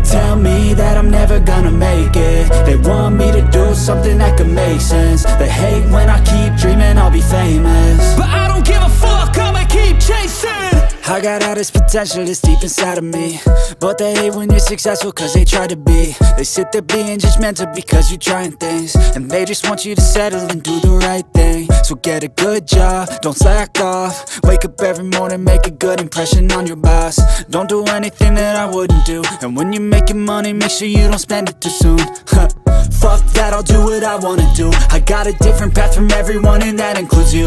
tell me that I'm never gonna make it. They want me to do something that could make sense. They hate when I keep dreaming I'll be famous, but I don't give a fuck, I'ma keep chasing. I got all this potential that's deep inside of me, but they hate when you're successful cause they try to be. They sit there being judgmental because you're trying things, and they just want you to settle and do the right thing. So get a good job, don't slack off. Wake up every morning, make a good impression on your boss. Don't do anything that I wouldn't do, and when you're making money, make sure you don't spend it too soon. Fuck that, I'll do what I wanna do. I got a different path from everyone, and that includes you.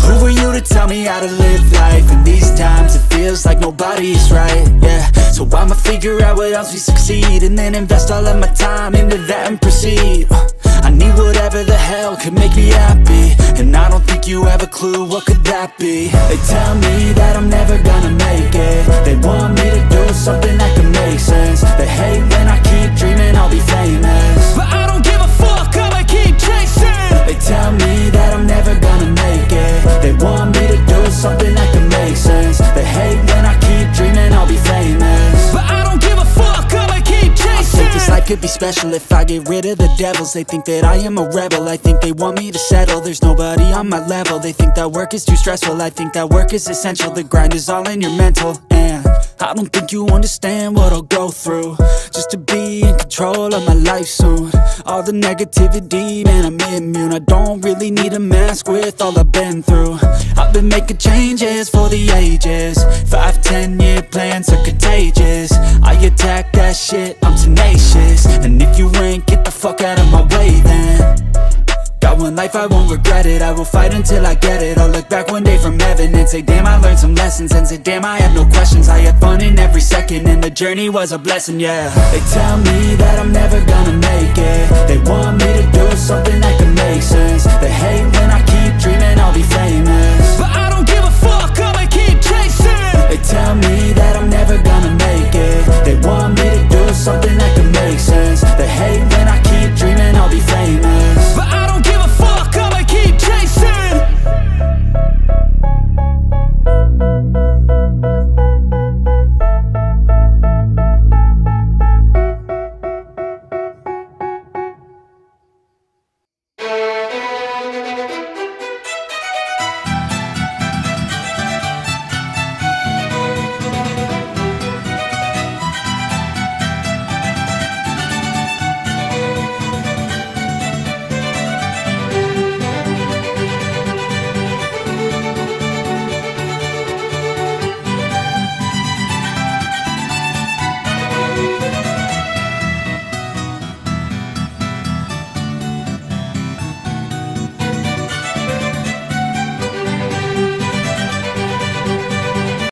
Who are you to tell me how to live life? In these times it feels like nobody is right, yeah. So I'ma figure out what else we succeed, and then invest all of my time into that and proceed. I need whatever the hell could make me happy, and I don't think you have a clue what could that be. They tell me that I'm never gonna make it. They want me to do something that can make sense. They hate when I keep dreaming I'll be famous, but I don't give a fuck, I'ma keep chasing. They tell me that I'm never gonna make it. They want me to do something that can make sense. They hate when I keep dreaming I'll be famous, but I don't give a fuck, I'ma keep chasing. I think this life could be special if I get rid of the devils. They think that I am a rebel, I think they want me to settle. There's nobody on my level, they think that work is too stressful. I think that work is essential, the grind is all in your mental. And I don't think you understand what I'll go through just to be in control of my life soon. All the negativity, man, I'm immune. I don't really need a mask with all I've been through. I've been making changes for the ages. 5-10 year plans are contagious. I attack that shit, I'm tenacious. And if you ain't, get the fuck out of my way then. Got one life, I won't regret it. I will fight until I get it. I'll look back one day from heaven and say, damn, I learned some lessons. And say, damn, I have no questions. I had fun in every second, and the journey was a blessing, yeah. They tell me that I'm never gonna make it.